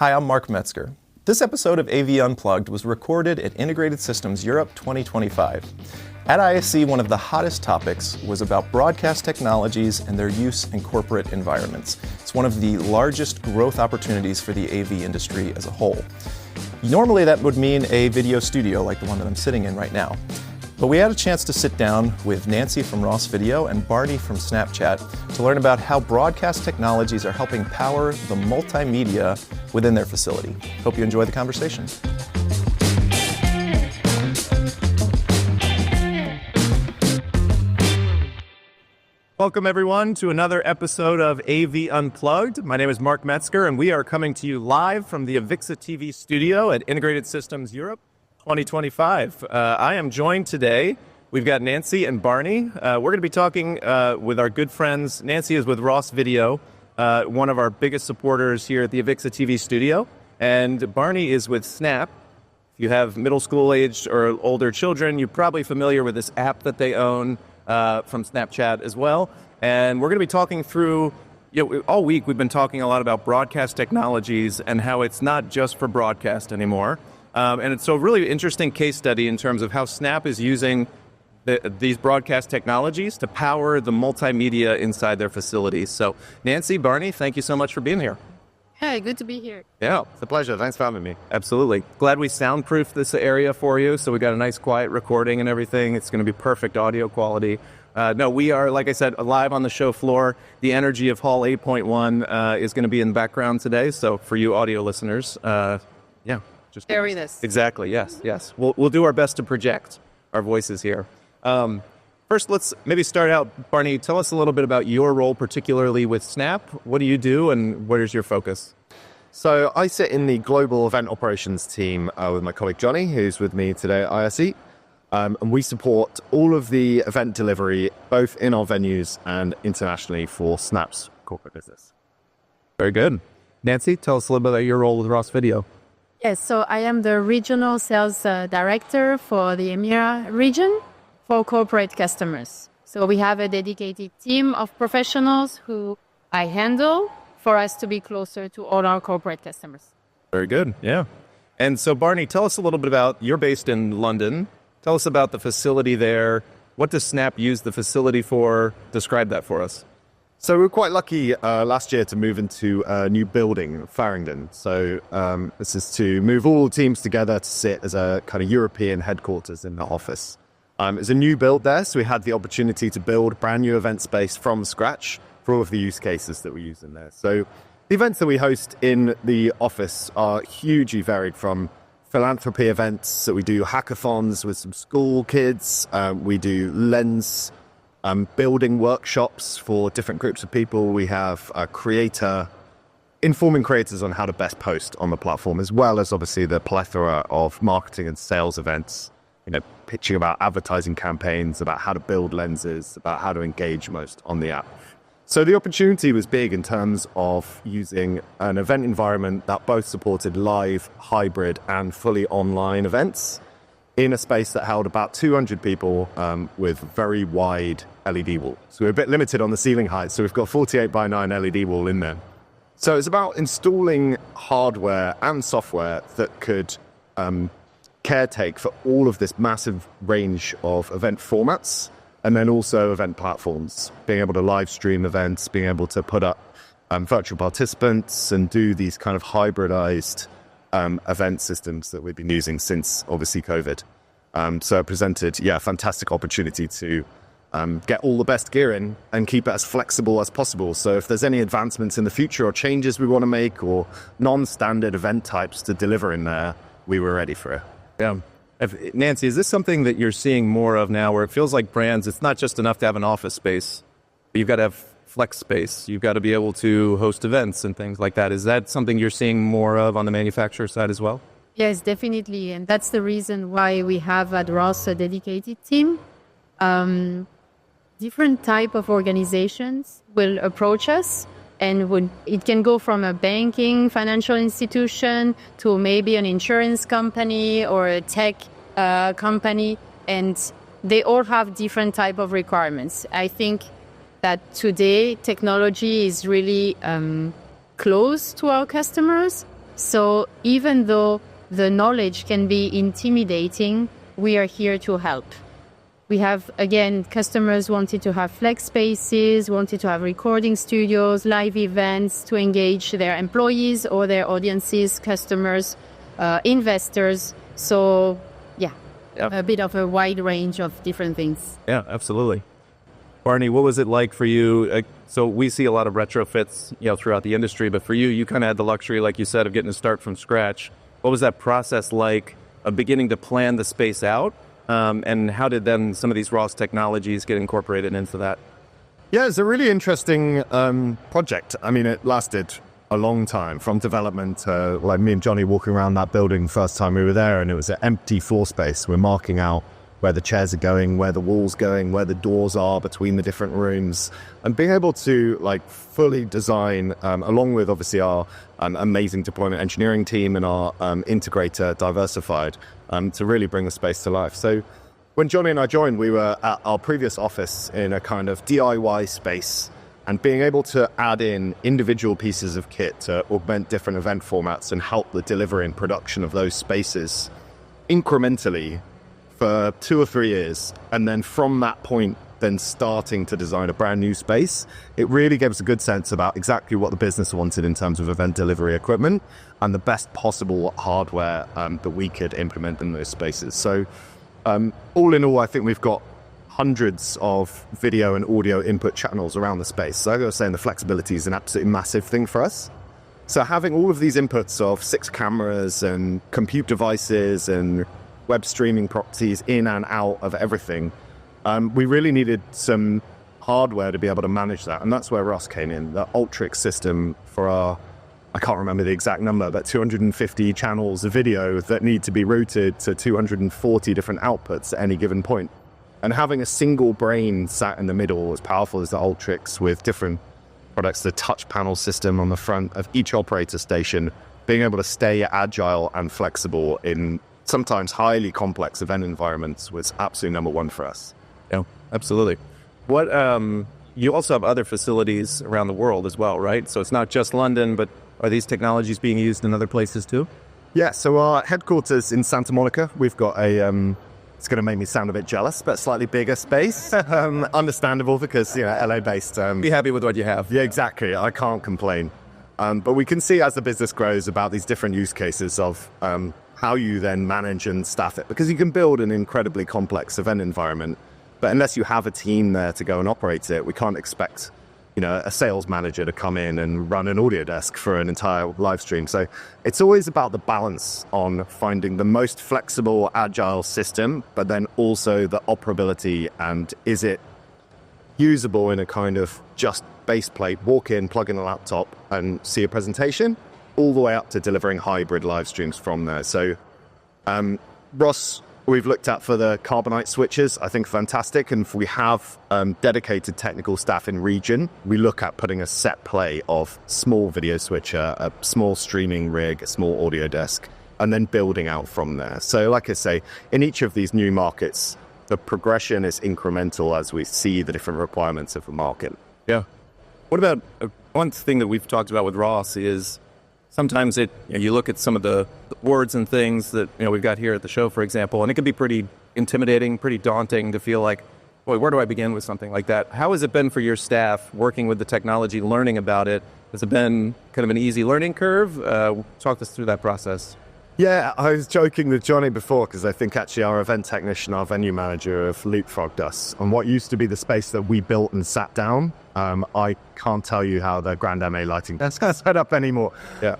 Hi, I'm Mark Metzger. This episode of AV Unplugged was recorded at Integrated Systems Europe 2025. At ISC, one of the hottest topics was about broadcast technologies and their use in corporate environments. It's one of the largest growth opportunities for the AV industry as a whole. Normally that would mean a video studio like the one that I'm sitting in right now. But we had a chance to sit down with Nancy from Ross Video and Barney from Snapchat to learn about how broadcast technologies are helping power the multimedia within their facility. Hope you enjoy the conversation. Welcome everyone to another episode of AV Unplugged. My name is Mark Metzger and we are coming to you live from the Avixa TV studio at Integrated Systems Europe 2025. I am joined today. We've got Nancy and Barney. We're going to be talking with our good friends. Nancy is with Ross Video, one of our biggest supporters here at the Avixa TV studio. And Barney is with Snap. If you have middle school aged or older children, you're probably familiar with this app that they own from Snapchat as well. And we're going to be talking through, all week we've been talking a lot about broadcast technologies and how it's not just for broadcast anymore. And it's a really interesting case study in terms of how Snap is using these broadcast technologies to power the multimedia inside their facilities. So Nancy, Barney, thank you so much for being here. Hey, good to be here. Yeah, It's a pleasure. Thanks for having me. absolutely. Glad we soundproofed this area for you. So we got a nice quiet recording and everything. It's going to be perfect audio quality. No, we are, like I said, live on the show floor. The energy of Hall 8.1 is going to be in the background today. So for you audio listeners, just Very nice. exactly. Yes. We'll do our best to project our voices here. First, let's maybe start out. Barney, tell us a little bit about your role, particularly with Snap. What do you do, and where's your focus? So I sit in the global event operations team with my colleague Johnny, who's with me today at ISE. And we support all of the event delivery, both in our venues and internationally for Snap's corporate business. Very good. Nancy, tell us a little bit about your role with Ross Video. Yes, so I am the regional sales director for the EMEA region for corporate customers. So we have a dedicated team of professionals who I handle for us to be closer to all our corporate customers. Very good. Yeah. And so, Barney, tell us a little bit about, you're based in London. Tell us about the facility there. What does Snap use the facility for? Describe that for us. So we were quite lucky last year to move into a new building, Farringdon. So this is to move all the teams together to sit as a kind of European headquarters in the office. It's a new build there, so we had the opportunity to build brand new event space from scratch for all of the use cases that we use in there. So the events that we host in the office are hugely varied, from philanthropy events that we do hackathons with some school kids. We do lens building workshops for different groups of people. We have a creator informing creators on how to best post on the platform, as well as obviously the plethora of marketing and sales events, pitching about advertising campaigns, about how to build lenses, about how to engage most on the app. So the opportunity was big in terms of using an event environment that both supported live, hybrid, and fully online events in a space that held about 200 people with very wide LED wall. So we're a bit limited on the ceiling height, so we've got 48x9 LED wall in there. So it's about installing hardware and software that could caretake for all of this massive range of event formats, and then also event platforms, being able to live stream events, being able to put up virtual participants and do these kind of hybridized event systems that we've been using since obviously COVID. So it presented, a fantastic opportunity to get all the best gear in and keep it as flexible as possible. So if there's any advancements in the future or changes we want to make or non-standard event types to deliver in there, we were ready for it. Yeah. Nancy, is this something that you're seeing more of now, where it feels like brands, it's not just enough to have an office space, but you've got to have flex space. You've got to be able to host events and things like that. Is that something you're seeing more of on the manufacturer side as well? Yes, definitely. And that's the reason why we have at Ross a dedicated team. Different type of organizations will approach us, and it can go from a banking financial institution to maybe an insurance company or a tech company, and they all have different type of requirements. I think that today technology is really close to our customers. So even though the knowledge can be intimidating, we are here to help. We have, again, customers wanted to have flex spaces, wanted to have recording studios, live events to engage their employees or their audiences, customers, investors. So, yeah, a bit of a wide range of different things. Yeah, absolutely. Barney, what was it like for you? So we see a lot of retrofits, throughout the industry, but for you, you kind of had the luxury, like you said, of getting to start from scratch. What was that process like of beginning to plan the space out? And how did then some of these Ross technologies get incorporated into that? Yeah, it's a really interesting project. I mean, it lasted a long time from development to like me and Johnny walking around that building first time we were there, and it was an empty floor space. We're marking out where the chairs are going, where the wall's going, where the doors are between the different rooms, and being able to like fully design, along with obviously our amazing deployment engineering team and our integrator Diversified, to really bring the space to life. So when Johnny and I joined, we were at our previous office in a kind of DIY space, and being able to add in individual pieces of kit to augment different event formats and help the delivery and production of those spaces incrementally for 2 or 3 years, and then from that point then starting to design a brand new space, it really gave us a good sense about exactly what the business wanted in terms of event delivery equipment and the best possible hardware that we could implement in those spaces. So all in all, I think we've got hundreds of video and audio input channels around the space. So I was saying the flexibility is an absolutely massive thing for us. So having all of these inputs of 6 cameras and compute devices and web streaming properties in and out of everything, we really needed some hardware to be able to manage that. And that's where Ross came in, the Ultrix system for our, I can't remember the exact number, but 250 channels of video that need to be routed to 240 different outputs at any given point. And having a single brain sat in the middle, as powerful as the Ultrix, with different products, the touch panel system on the front of each operator station, being able to stay agile and flexible in sometimes highly complex event environments was absolutely number one for us. Yeah, absolutely. What you also have other facilities around the world as well, right? So it's not just London, but are these technologies being used in other places too? Yeah, so our headquarters in Santa Monica, we've got a, it's going to make me sound a bit jealous, but slightly bigger space. Understandable because, LA-based. Be happy with what you have. Yeah, exactly. I can't complain. But we can see as the business grows about these different use cases of how you then manage and staff it, because you can build an incredibly complex event environment, but unless you have a team there to go and operate it, we can't expect a sales manager to come in and run an audio desk for an entire live stream. So it's always about the balance on finding the most flexible, agile system, but then also the operability, and is it usable in a kind of just base plate, walk in, plug in a laptop and see a presentation, all the way up to delivering hybrid live streams from there. So Ross, we've looked at for the Carbonite switches, I think fantastic. And if we have dedicated technical staff in region, we look at putting a set play of small video switcher, a small streaming rig, a small audio desk, and then building out from there. So like I say, in each of these new markets, the progression is incremental as we see the different requirements of the market. Yeah. What about one thing that we've talked about with Ross is sometimes you look at some of the words and things that we've got here at the show, for example, and it can be pretty intimidating, pretty daunting to feel like, boy, where do I begin with something like that? How has it been for your staff working with the technology, learning about it? Has it been kind of an easy learning curve? Talk us through that process. Yeah, I was joking with Johnny before because I think actually our event technician, our venue manager have leapfrogged us on what used to be the space that we built and sat down. I can't tell you how the Grand MA lighting that's set up anymore. Yeah.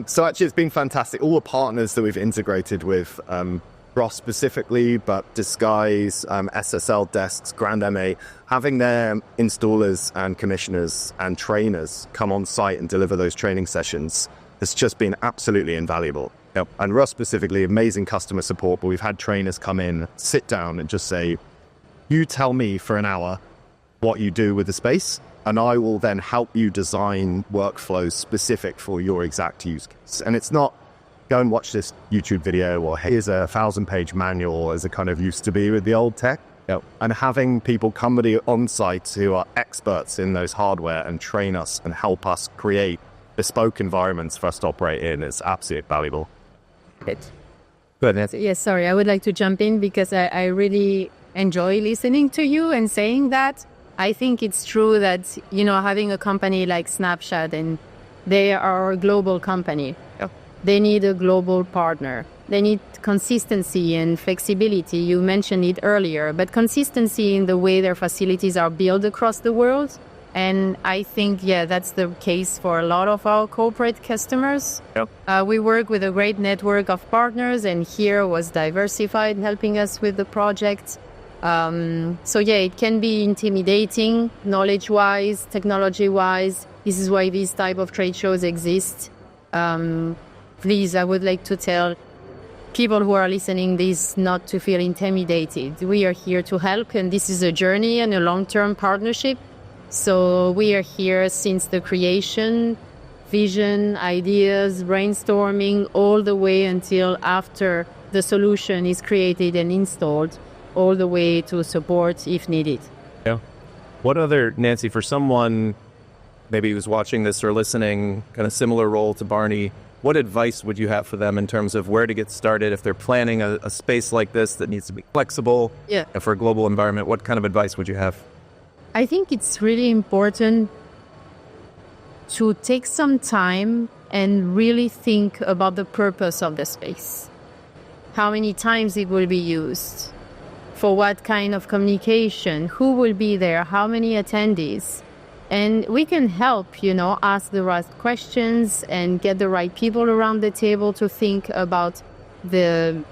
So actually it's been fantastic. All the partners that we've integrated with, Ross specifically, but Disguise, SSL desks, Grand MA, having their installers and commissioners and trainers come on site and deliver those training sessions has just been absolutely invaluable. Yep. And Ross specifically, amazing customer support, but we've had trainers come in, sit down and just say, you tell me for an hour what you do with the space, and I will then help you design workflows specific for your exact use case. And it's not go and watch this YouTube video or here's a 1,000-page manual as it kind of used to be with the old tech. Yep. And having people come on site who are experts in those hardware and train us and help us create bespoke environments for us to operate in is absolutely valuable. Good. Good, Nancy. Yes, sorry, I would like to jump in because I really enjoy listening to you and saying that. I think it's true that, you know, having a company like Snapchat, and they are a global company. Yep. They need a global partner. They need consistency and flexibility. You mentioned it earlier, but consistency in the way their facilities are built across the world. And I think, yeah, that's the case for a lot of our corporate customers. Yep. We work with a great network of partners, and here was Diversified helping us with the project. So yeah, it can be intimidating, knowledge-wise, technology-wise. This is why these type of trade shows exist. Please, I would like to tell people who are listening this not to feel intimidated. We are here to help, and this is a journey and a long-term partnership. So we are here since the creation, vision, ideas, brainstorming, all the way until after the solution is created and installed, all the way to support if needed. Yeah. What other, Nancy, for someone maybe who's watching this or listening, kind of similar role to Barney, what advice would you have for them in terms of where to get started if they're planning a space like this that needs to be flexible? Yeah. And for a global environment, what kind of advice would you have? I think it's really important to take some time and really think about the purpose of the space. How many times it will be used? For what kind of communication? Who will be there? How many attendees? And we can help, you know, ask the right questions and get the right people around the table to think about the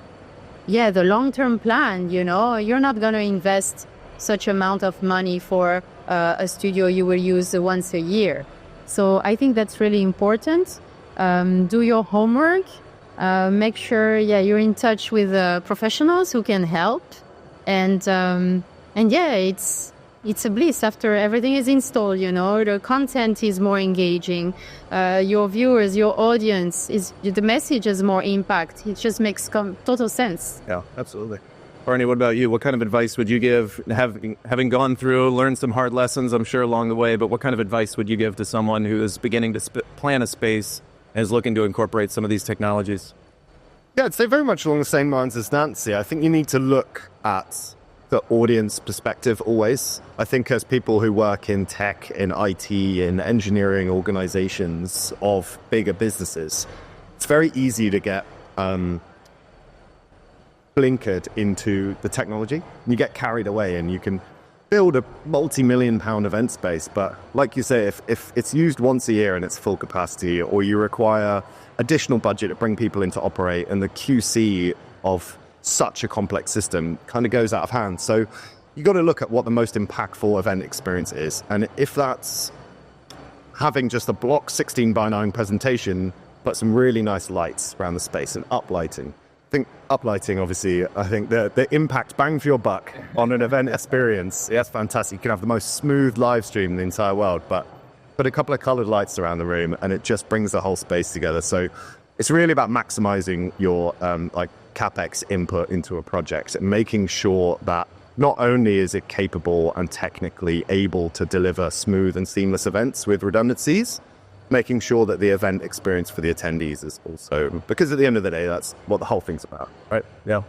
long-term plan. You know, you're not going to invest such amount of money for a studio you will use once a year. So I think that's really important. Do your homework. Make sure, you're in touch with professionals who can help. And yeah, it's a bliss after everything is installed, you know. The content is more engaging. Your viewers, your audience, the message has more impact. It just makes total sense. Yeah, absolutely. Barney, what about you? What kind of advice would you give, having gone through, learned some hard lessons, I'm sure, along the way, but what kind of advice would you give to someone who is beginning to plan a space and is looking to incorporate some of these technologies? Yeah, I'd say very much along the same lines as Nancy. I think you need to look at the audience perspective always. I think as people who work in tech, in IT, in engineering organizations of bigger businesses, it's very easy to get blinkered into the technology. You get carried away and you can build a multi-million-pound event space, but like you say, if it's used once a year and it's full capacity, or you require additional budget to bring people in to operate, and the QC of such a complex system kind of goes out of hand. So you got to look at what the most impactful event experience is. And if that's having just a block 16:9 presentation, but some really nice lights around the space and uplighting. I think uplighting, obviously, I think the impact bang for your buck on an event experience, that's fantastic. You can have the most smooth live stream in the entire world, but put a couple of colored lights around the room and it just brings the whole space together. So it's really about maximizing your CapEx input into a project and making sure that not only is it capable and technically able to deliver smooth and seamless events with redundancies, making sure that the event experience for the attendees is also, because at the end of the day, that's what the whole thing's about. Right, yeah.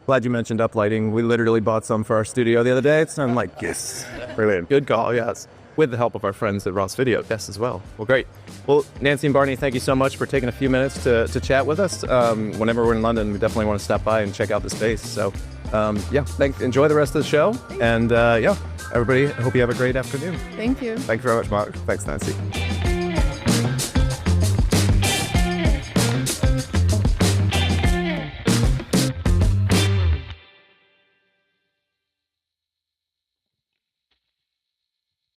Glad you mentioned uplighting. We literally bought some for our studio the other day. So I'm like, yes, brilliant. Good call, yes. With the help of our friends at Ross Video, yes, as well. Well, great. Well, Nancy and Barney, thank you so much for taking a few minutes to chat with us. Whenever we're in London, we definitely want to stop by and check out the space. So, enjoy the rest of the show. And everybody, I hope you have a great afternoon. Thank you. Thank you very much, Mark. Thanks, Nancy.